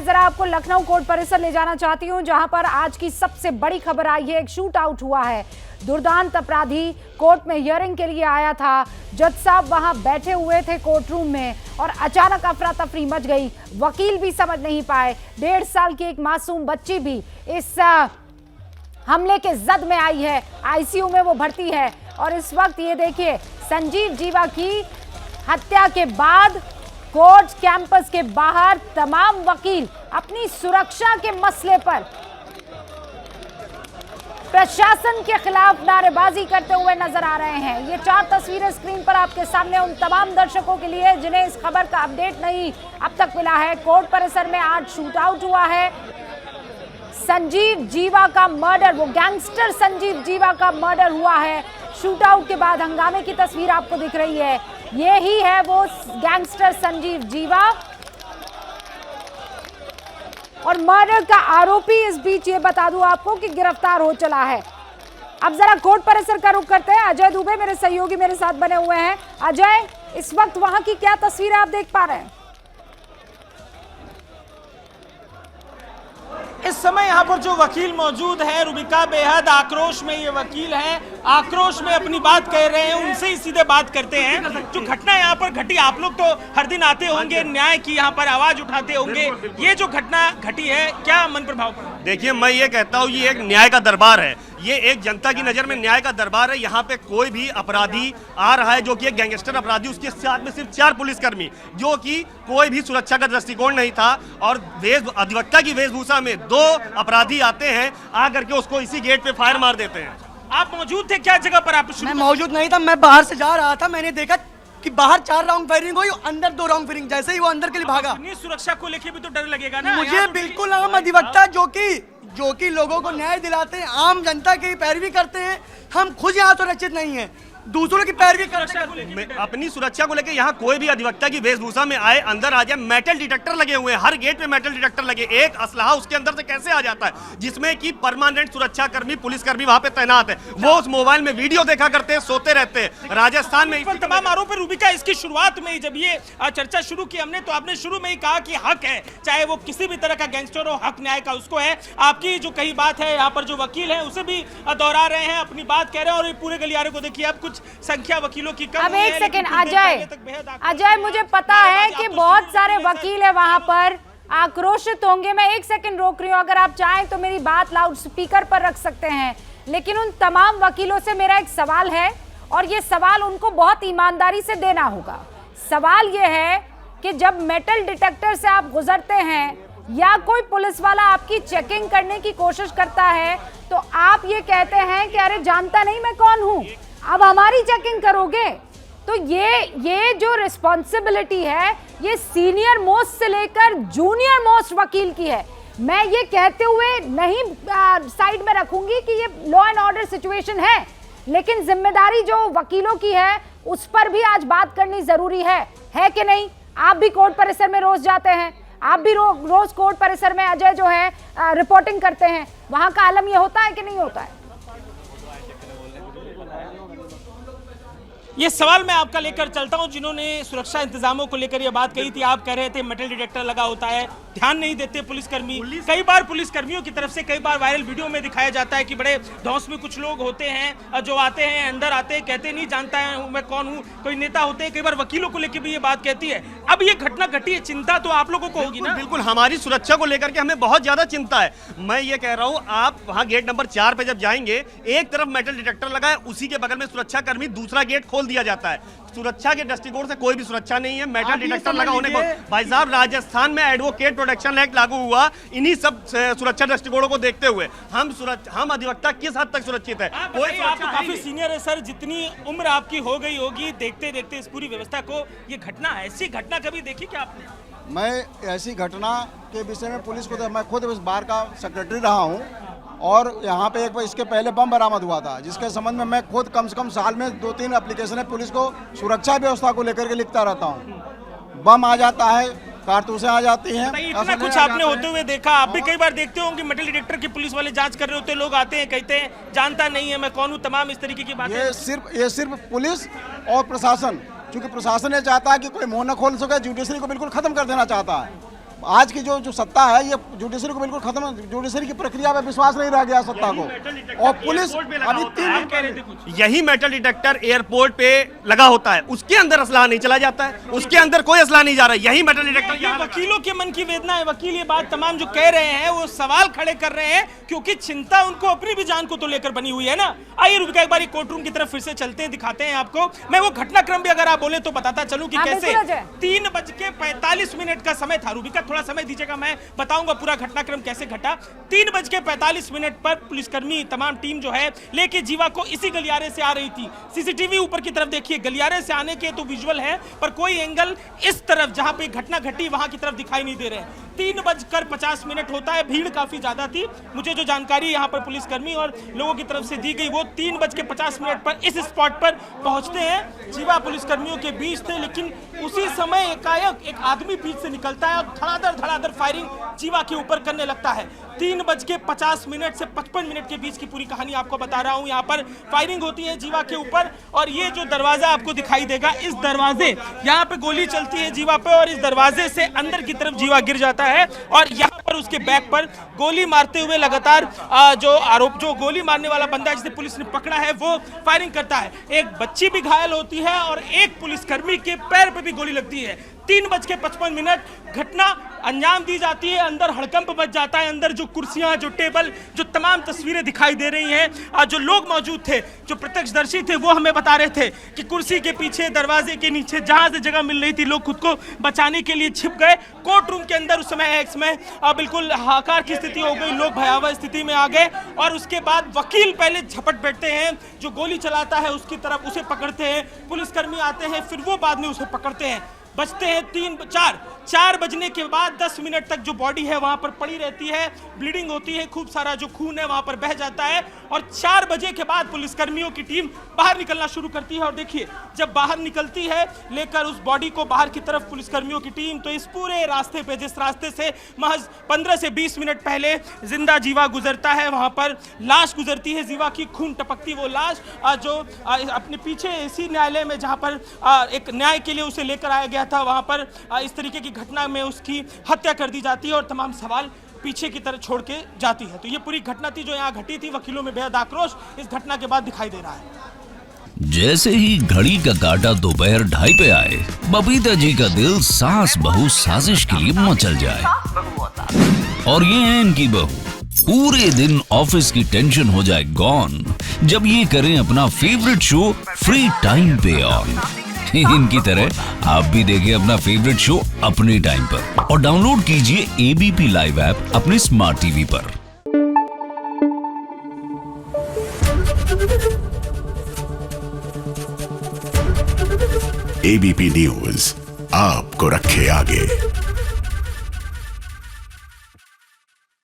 मैं जरा आपको लखनऊ कोर्ट परिसर ले जाना चाहती हूं, जहां पर आज की सबसे बड़ी खबर आई है। एक शूट आउट हुआ है। दुर्दांत अपराधी कोर्ट में हियरिंग के लिए आया था। जज साहब वहां बैठे हुए थे कोर्ट रूम में और अचानक अफरा तफरी मच गई। वकील भी समझ नहीं पाए। 1.5 साल की एक मासूम बच्ची भी इस हमले के जद में आई है। आईसीयू में वो भर्ती है। और इस वक्त ये देखिए, संजीव जीवा की हत्या के बाद कोर्ट कैंपस के बाहर तमाम वकील अपनी सुरक्षा के मसले पर प्रशासन के खिलाफ नारेबाजी करते हुए नजर आ रहे हैं। ये 4 तस्वीरें स्क्रीन पर आपके सामने उन तमाम दर्शकों के लिए जिन्हें इस खबर का अपडेट नहीं अब तक मिला है। कोर्ट परिसर में आज शूट आउट हुआ है। संजीव जीवा का मर्डर, वो गैंगस्टर संजीव जीवा का मर्डर हुआ है। शूट आउट के बाद हंगामे की तस्वीर आपको दिख रही है। ये ही है वो गैंगस्टर संजीव जीवा और मर्डर का आरोपी इस बीच ये बता दूं आपको कि गिरफ्तार हो चला है। अब जरा कोर्ट परिसर का रुख करते हैं। अजय दुबे मेरे सहयोगी मेरे साथ बने हुए हैं। अजय, इस वक्त वहां की क्या तस्वीर आप देख पा रहे हैं? इस समय यहाँ पर जो वकील मौजूद है, रुबिका बेहद आक्रोश में ये वकील हैं, आक्रोश में अपनी बात कह रहे हैं। उनसे ही सीधे बात करते हैं। जो घटना यहाँ पर घटी, आप लोग तो हर दिन आते होंगे, न्याय की यहाँ पर आवाज उठाते होंगे, ये जो घटना घटी है क्या मन प्रभाव पड़ा? देखिए, मैं ये कहता हूँ ये एक न्याय का दरबार है। ये एक जनता की नजर में न्याय का दरबार है। यहाँ पे कोई भी अपराधी आ रहा है जो कि एक गैंगस्टर अपराधी, उसके साथ में सिर्फ 4 पुलिसकर्मी, जो कि कोई भी सुरक्षा का दृष्टिकोण नहीं था, और अधिवक्ता की वेशभूषा में 2 अपराधी आते हैं, आकर के उसको इसी गेट पे फायर मार देते हैं। आप मौजूद थे क्या जगह पर? आप मैं मौजूद नहीं था, मैं बाहर से जा रहा था। मैंने देखा कि बाहर 4 राउंड फायरिंग हुई, अंदर 2 राउंड फायरिंग। जैसे ही वो अंदर के लिए भागा, सुरक्षा को लेकर भी तो डर लगेगा ना। मुझे बिल्कुल आम अधिवक्ता जो कि लोगों को न्याय दिलाते हैं, आम जनता की पैरवी करते हैं, हम खुद यहाँ सुरक्षित नहीं है, दूसरों की पैरवी करते हैं। अपनी सुरक्षा को लेकर यहाँ कोई भी अधिवक्ता की वेशभूषा में आए, अंदर आ जाए, मेटल डिटेक्टर लगे हुए हैं, हर गेट पे मेटल डिटेक्टर लगे। एक असलहा उसके अंदर से कैसे आ जाता है, जिसमें कि परमानेंट सुरक्षा कर्मी, पुलिसकर्मी वहां पे तैनात है। वो उस मोबाइल में वीडियो देखा करते हैं, सोते रहते हैं। राजस्थान में तमाम आरोप है। रुबिका, इसकी शुरुआत में ही जब ये चर्चा शुरू की हमने, तो आपने शुरू में ही कहा कि हक है, चाहे वो किसी भी तरह का गैंगस्टर हो, हक न्याय का उसको है। आपकी जो कही बात है, यहाँ पर जो वकील है उसे भी दोहरा रहे हैं, अपनी बात कह रहे हैं। और ये पूरे गलियारे को देखिए, अब कुछ संख्या वकीलों की कम अब एक सेकंड अजय, मुझे पता है कि बहुत सारे वकील है वहां पर, आक्रोशित होंगे। मैं एक सेकंड रोक रही हूं। अगर आप चाहें तो मेरी बात लाउड स्पीकर पर रख सकते हैं। लेकिन उन तमाम वकीलों से मेरा एक सवाल है, और ये सवाल उनको बहुत ईमानदारी से देना होगा। सवाल ये है कि जब मेटल डिटेक्टर से आप गुजरते हैं या कोई पुलिस वाला आपकी चेकिंग करने की कोशिश करता है, तो आप ये कहते हैं कि अरे जानता नहीं मैं कौन हूं, अब हमारी चेकिंग करोगे। तो ये जो रिस्पॉन्सिबिलिटी है, ये सीनियर मोस्ट से लेकर जूनियर मोस्ट वकील की है। मैं ये कहते हुए नहीं साइड में रखूंगी कि ये लॉ एंड ऑर्डर सिचुएशन है, लेकिन जिम्मेदारी जो वकीलों की है उस पर भी आज बात करनी जरूरी है कि नहीं? आप भी कोर्ट परिसर में रोज जाते हैं, आप भी रोज कोर्ट परिसर में अजय जो है रिपोर्टिंग करते हैं, वहां का आलम ये होता है कि नहीं होता है? ये सवाल मैं आपका लेकर चलता हूं। जिन्होंने सुरक्षा इंतजामों को लेकर ये बात कही थी, आप कह रहे थे मेटल डिटेक्टर लगा होता है, ध्यान नहीं देते पुलिसकर्मी। कई बार पुलिसकर्मियों की तरफ से कई बार वायरल वीडियो में दिखाया जाता है कि बड़े धौंस में कुछ लोग होते हैं जो आते हैं, अंदर आते हैं, कहते नहीं जानता है मैं कौन हूं, कोई नेता होते हैं। कई बार वकीलों को लेकर भी ये बात कहती है। अब ये घटना घटी है, चिंता तो आप लोगों को होगी ना? बिल्कुल, हमारी सुरक्षा को लेकर के हमें बहुत ज्यादा चिंता है। मैं ये कह रहा हूँ, आप वहाँ गेट नंबर 4 पे जब जाएंगे, एक तरफ मेटल डिटेक्टर लगा है, उसी के बगल में सुरक्षा कर्मी, दूसरा गेट खोल दिया जाता है। सुरक्षा के दृष्टिकोण से कोई भी सुरक्षा नहीं है। मेटल डिटेक्टर लगा होने पर, भाई साहब, राजस्थान में एडवोकेट प्रोटेक्शन एक्ट लागू हुआ इन्हीं सब सुरक्षा दृष्टिकोणों को देखते हुए। हम अधिवक्ता किस हद तक सुरक्षित है? कोई आप तो काफी सीनियर है सर, जितनी उम्र आपकी हो गई होगी देखते देखते इस पूरी व्यवस्था को, ये घटना, ऐसी घटना कभी देखी क्या आपने? मैं ऐसी घटना के विषय में पुलिस को, मैं खुद इस बार का सेक्रेटरी रहा हूँ, और यहाँ पे एक इसके पहले बम बरामद हुआ था, जिसके संबंध में मैं खुद कम से कम साल में 2-3 एप्लीकेशन है पुलिस को सुरक्षा व्यवस्था को लेकर के लिखता रहता हूँ। बम आ जाता है, कारतूसें आ जाती हैं। इतना कुछ आपने होते हुए देखा, आप भी कई बार देखते होंगे मेटल डिटेक्टर की पुलिस वाले जांच कर रहे होते, लोग आते हैं कहते हैं जानता नहीं है मैं कौन हूँ, तमाम इस तरीके की बातें। ये सिर्फ पुलिस और प्रशासन, क्योंकि प्रशासन ये चाहता है कि कोई मुंह न खोल सके, जुडिशरी को बिल्कुल खत्म कर देना चाहता है। आज की जो सत्ता है ये जुडिशरी को बिल्कुल खत्म, जुडिशरी की प्रक्रिया में विश्वास नहीं रह गया सत्ता को। और पुलिस अभी 3 दिन पहले यही मेटल डिटेक्टर एयरपोर्ट पे लगा होता है, उसके अंदर असला नहीं चला जाता है, उसके अंदर कोई असला नहीं जा रहा है, यही मेटल डिटेक्टर। ये वकीलों के मन की वेदना है। वकील ये बात तमाम जो कह रहे हैं वो सवाल खड़े कर रहे हैं, क्योंकि चिंता उनको अपनी भी जान को तो लेकर बनी हुई है ना। आइए रुबिका एक बार कोर्ट रूम की तरफ फिर से चलते हैं, दिखाते हैं आपको। मैं वो घटनाक्रम भी अगर आप बोले तो बताता चलूं कि कैसे 3:45 का समय था। रुबिका थोड़ा समय दीजिएगा, मैं बताऊंगा पूरा घटनाक्रम कैसे घटा। 3:45 पर पुलिसकर्मी तमाम टीम जो है लेके जीवा को इसी गलियारे से आ रही थी। सीसीटीवी ऊपर की तरफ देखिए, गलियारे से आने के तो विजुअल है पर कोई एंगल इस तरफ जहां पे घटना घटी वहां की तरफ दिखाई नहीं दे रहे हैं। 3:50 होता है, भीड़ काफी ज्यादा थी। मुझे जो जानकारी यहाँ पर पुलिसकर्मी और लोगों की तरफ से दी गई वो 3:50 पर इस स्पॉट पर पहुंचते हैं। जीवा पुलिसकर्मियों के बीच थे, लेकिन उसी समय एकाएक एक आदमी बीच से निकलता है और धड़ाधड़ फायरिंग जीवा के ऊपर करने लगता है। 3:50 से 55 के बीच की पूरी कहानी आपको बता रहा हूं। यहाँ पर फायरिंग होती है जीवा के ऊपर, और ये जो दरवाजा आपको दिखाई देगा, इस दरवाजे यहाँ पे गोली चलती है जीवा पे, और इस दरवाजे से अंदर की तरफ जीवा गिर जाता है। और यहाँ पर उसके बैक पर गोली मारते हुए लगातार जो गोली मारने वाला बंदा है जिसे पुलिस ने पकड़ा है वो फायरिंग करता है। एक बच्ची भी घायल होती है और एक पुलिसकर्मी के पैर पे भी गोली लगती है। 3:55 घटना अंजाम दी जाती है। अंदर हड़कंप मच जाता है। अंदर जो कुर्सियां, जो टेबल, जो तमाम तस्वीरें दिखाई दे रही हैं, जो लोग मौजूद थे, जो प्रत्यक्षदर्शी थे, वो हमें बता रहे थे कि कुर्सी के पीछे, दरवाजे के नीचे, जहां से जगह मिल रही थी, लोग खुद को बचाने के लिए छिप गए। कोर्ट रूम के अंदर उस समय बिल्कुल हाहाकार की स्थिति हो गई, लोग भयावह स्थिति में आ गए। और उसके बाद वकील पहले झपट बैठते हैं, जो गोली चलाता है उसकी तरफ, उसे पकड़ते हैं। पुलिसकर्मी आते हैं, फिर वो बाद में उसे पकड़ते हैं। बजते हैं 4 बजने के बाद 10 मिनट तक जो बॉडी है वहां पर पड़ी रहती है, ब्लीडिंग होती है, खूब सारा जो खून है वहां पर बह जाता है। और 4 बजे के बाद पुलिसकर्मियों की टीम बाहर निकलना शुरू करती है। और देखिए, जब बाहर निकलती है लेकर उस बॉडी को बाहर की तरफ पुलिसकर्मियों की टीम, तो इस पूरे रास्ते पे, जिस रास्ते से महज 15 से 20 मिनट पहले जिंदा जीवा गुजरता है, वहां पर लाश गुजरती है जीवा की, खून टपकती वो लाश, जो अपने पीछे इसी न्यायालय में जहां पर एक न्याय के लिए उसे लेकर आया गया था, वहां पर इस तरीके की घटना में उसकी हत्या कर दी जाती है और तमाम सवाल पीछे की तरह छोड़ के जाती है। तो ये पूरी घटना थी जो यहाँ घटी थी। वकीलों में बेहद आक्रोश इस घटना के बाद दिखाई दे रहा है। जैसे ही घड़ी का काटा दोपहर 2:30 पे आए, बबीता जी का दिल सास बहू साजिश के लिए मचल जाए। और ये है इनकी बहू, पूरे दिन ऑफिस की टेंशन हो जाए गॉन जब ये करें अपना फेवरेट शो फ्री टाइम पे ऑन। इनकी तरह आप भी देखें अपना फेवरेट शो अपने टाइम पर और डाउनलोड कीजिए ABP लाइव ऐप अपने स्मार्ट टीवी पर। ABP न्यूज आपको रखे आगे।